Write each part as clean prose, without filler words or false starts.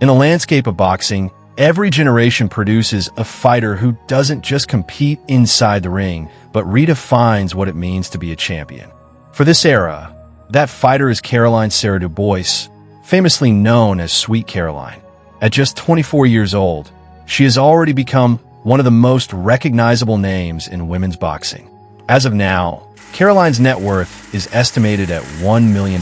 In the landscape of boxing, every generation produces a fighter who doesn't just compete inside the ring, but redefines what it means to be a champion. For this era, that fighter is Caroline Sara Dubois, famously known as Sweet Caroline. At just 24 years old, she has already become one of the most recognizable names in women's boxing. As of now, Caroline's net worth is estimated at $1 million.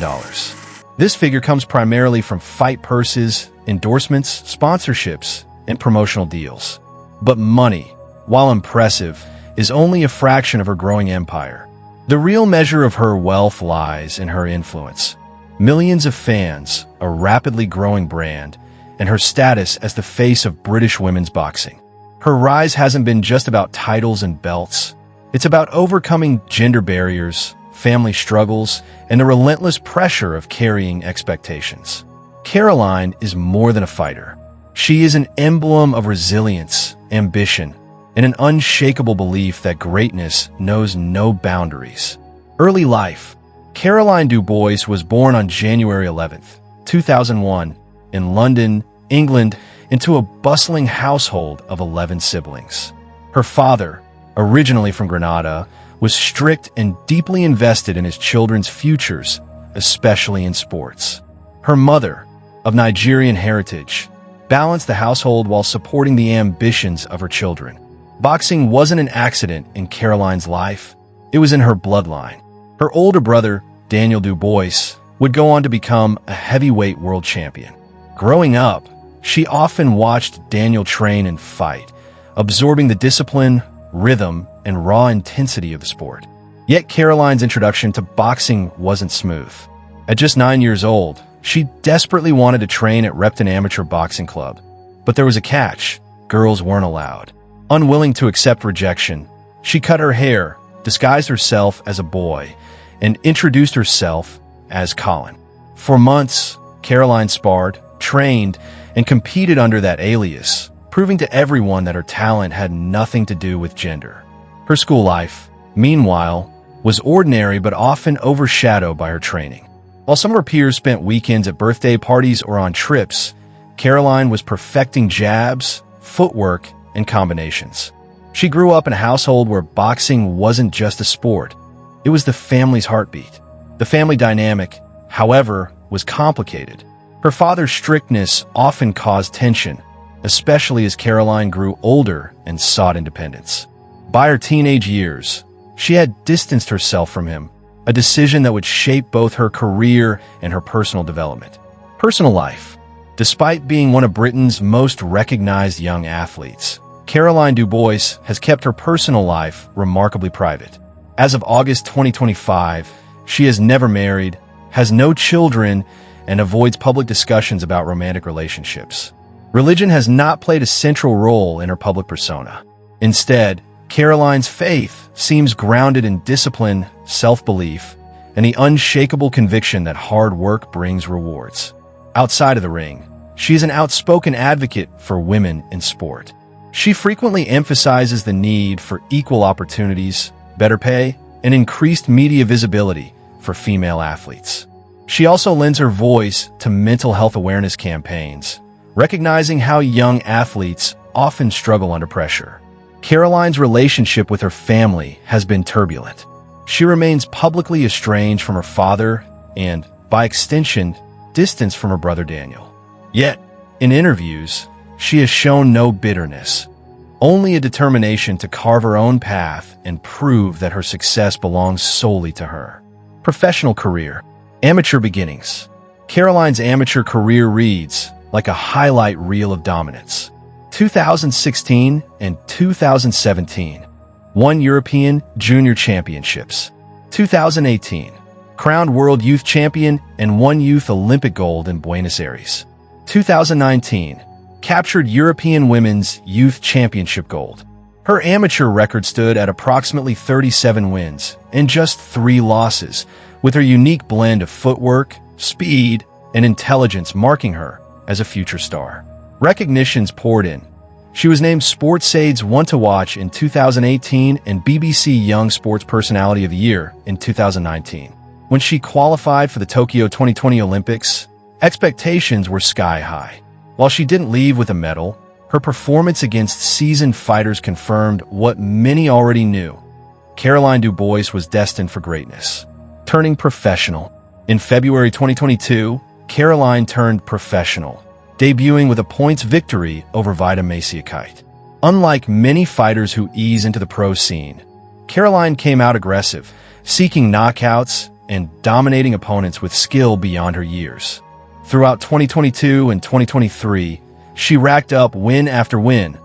This figure comes primarily from fight purses, endorsements, sponsorships, and promotional deals. But money, while impressive, is only a fraction of her growing empire. The real measure of her wealth lies in her influence. Millions of fans, a rapidly growing brand, and her status as the face of British women's boxing. Her rise hasn't been just about titles and belts. It's about overcoming gender barriers, family struggles, and the relentless pressure of carrying expectations. Caroline is more than a fighter. She is an emblem of resilience, ambition, and an unshakable belief that greatness knows no boundaries. Early life. Caroline Dubois was born on January 11th, 2001, in London, England, into a bustling household of 11 siblings. Her father, originally from Grenada, was strict and deeply invested in his children's futures, especially in sports. Her mother, of Nigerian heritage, balanced the household while supporting the ambitions of her children. Boxing wasn't an accident in Caroline's life. It was in her bloodline. Her older brother, Daniel Dubois, would go on to become a heavyweight world champion. Growing up, she often watched Daniel train and fight, absorbing the discipline, rhythm, and raw intensity of the sport. Yet Caroline's introduction to boxing wasn't smooth. At just 9 years old, she desperately wanted to train at Repton Amateur Boxing Club. But there was a catch. Girls weren't allowed. Unwilling to accept rejection, she cut her hair, disguised herself as a boy, and introduced herself as Colin. For months, Caroline sparred, trained, and competed under that alias, proving to everyone that her talent had nothing to do with gender. Her school life, meanwhile, was ordinary but often overshadowed by her training. While some of her peers spent weekends at birthday parties or on trips, Caroline was perfecting jabs, footwork, and combinations. She grew up in a household where boxing wasn't just a sport. It was the family's heartbeat. The family dynamic, however, was complicated. Her father's strictness often caused tension, especially as Caroline grew older and sought independence. By her teenage years, she had distanced herself from him, a decision that would shape both her career and her personal development. Personal life. Despite being one of Britain's most recognized young athletes, Caroline Dubois has kept her personal life remarkably private. As of August 2025, she is never married, has no children, and avoids public discussions about romantic relationships. Religion has not played a central role in her public persona. Instead, Caroline's faith seems grounded in discipline, self-belief, and the unshakable conviction that hard work brings rewards. Outside of the ring, she is an outspoken advocate for women in sport. She frequently emphasizes the need for equal opportunities, better pay, and increased media visibility for female athletes. She also lends her voice to mental health awareness campaigns, recognizing how young athletes often struggle under pressure. Caroline's relationship with her family has been turbulent. She remains publicly estranged from her father and, by extension, distanced from her brother Daniel. Yet, in interviews, she has shown no bitterness, only a determination to carve her own path and prove that her success belongs solely to her. Professional career. Amateur beginnings. Caroline's amateur career reads like a highlight reel of dominance. 2016 and 2017, won European Junior Championships. 2018, crowned World Youth Champion and won Youth Olympic Gold in Buenos Aires. 2019, captured European Women's Youth Championship Gold. Her amateur record stood at approximately 37 wins and just 3 losses, with her unique blend of footwork, speed, and intelligence marking her as a future star. Recognitions poured in. She was named SportsAid's One to Watch in 2018 and BBC Young Sports Personality of the Year in 2019. When she qualified for the Tokyo 2020 Olympics, expectations were sky high. While she didn't leave with a medal, her performance against seasoned fighters confirmed what many already knew. Caroline Dubois was destined for greatness. Turning professional. In February 2022, Caroline turned professional, debuting with a points victory over Vida Maciakite. Unlike many fighters who ease into the pro scene, Caroline came out aggressive, seeking knockouts and dominating opponents with skill beyond her years. Throughout 2022 and 2023, she racked up win after win,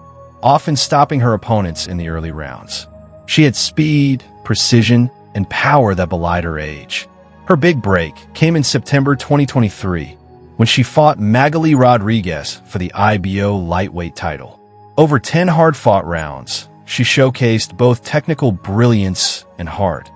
often stopping her opponents in the early rounds. She had speed, precision, and power that belied her age. Her big break came in September 2023, when she fought Magali Rodriguez for the IBO lightweight title. Over 10 hard-fought rounds, she showcased both technical brilliance and heart,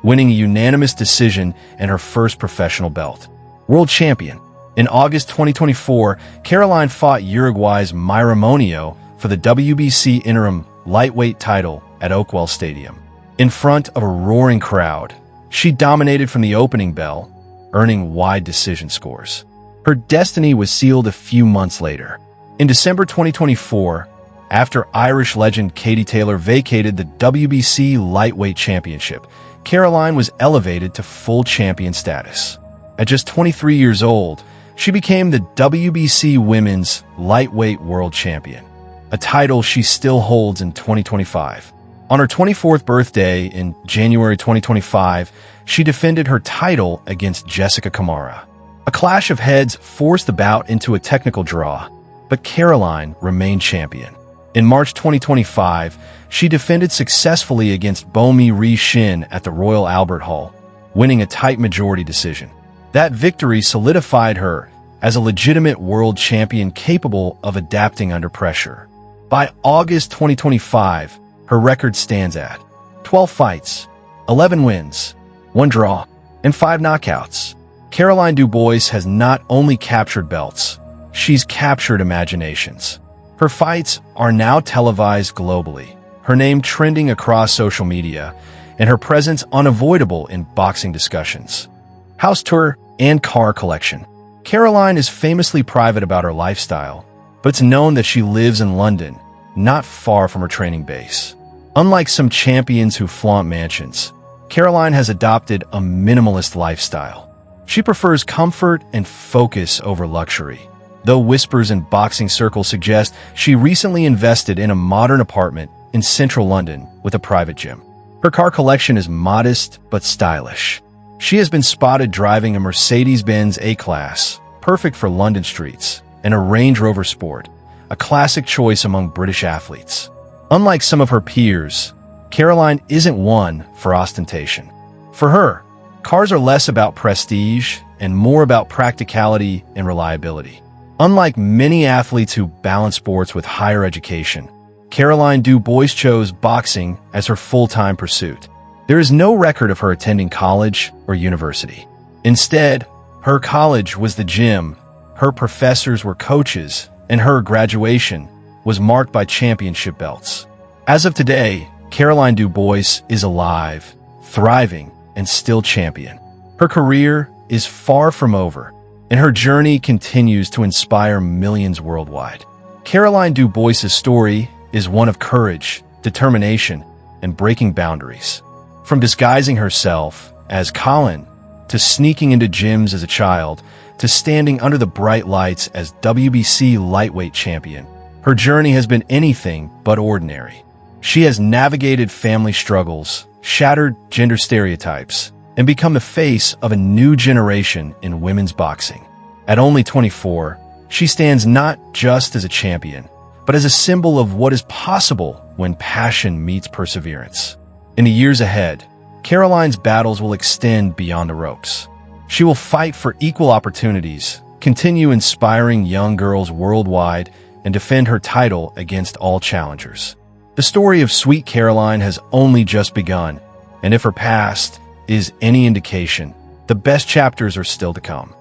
winning a unanimous decision and her first professional belt. World champion. In August 2024, Caroline fought Uruguay's Mayra Monio for the WBC interim lightweight title at Oakwell Stadium. In front of a roaring crowd, she dominated from the opening bell, earning wide decision scores. Her destiny was sealed a few months later. In December 2024, after Irish legend Katie Taylor vacated the WBC lightweight championship, Caroline was elevated to full champion status. At just 23 years old, she became the WBC Women's Lightweight World Champion, a title she still holds in 2025. On her 24th birthday in January 2025, she defended her title against Jessica Camara. A clash of heads forced the bout into a technical draw, but Caroline remained champion. In March 2025, she defended successfully against Bomi Ri Shin at the Royal Albert Hall, winning a tight majority decision. That victory solidified her as a legitimate world champion capable of adapting under pressure. By August 2025, her record stands at 12 fights, 11 wins, 1 draw, and 5 knockouts. Caroline Dubois has not only captured belts, she's captured imaginations. Her fights are now televised globally, her name trending across social media, and her presence unavoidable in boxing discussions. House tour and car collection. Caroline is famously private about her lifestyle, but it's known that she lives in London, not far from her training base. Unlike some champions who flaunt mansions, Caroline has adopted a minimalist lifestyle. She prefers comfort and focus over luxury, though whispers in boxing circles suggest she recently invested in a modern apartment in central London with a private gym. Her car collection is modest but stylish. She has been spotted driving a Mercedes-Benz A-Class, perfect for London streets, and a Range Rover Sport, a classic choice among British athletes. Unlike some of her peers, Caroline isn't one for ostentation. For her, cars are less about prestige and more about practicality and reliability. Unlike many athletes who balance sports with higher education, Caroline Dubois chose boxing as her full-time pursuit. There is no record of her attending college or university. Instead, her college was the gym, her professors were coaches, and her graduation was marked by championship belts. As of today, Caroline Dubois is alive, thriving, and still champion. Her career is far from over, and her journey continues to inspire millions worldwide. Caroline Dubois' story is one of courage, determination, and breaking boundaries. From disguising herself as Colin, to sneaking into gyms as a child, to standing under the bright lights as WBC lightweight champion, her journey has been anything but ordinary. She has navigated family struggles, shattered gender stereotypes, and become the face of a new generation in women's boxing. At only 24, she stands not just as a champion, but as a symbol of what is possible when passion meets perseverance. In the years ahead, Caroline's battles will extend beyond the ropes. She will fight for equal opportunities, continue inspiring young girls worldwide, and defend her title against all challengers. The story of Sweet Caroline has only just begun, and if her past is any indication, the best chapters are still to come.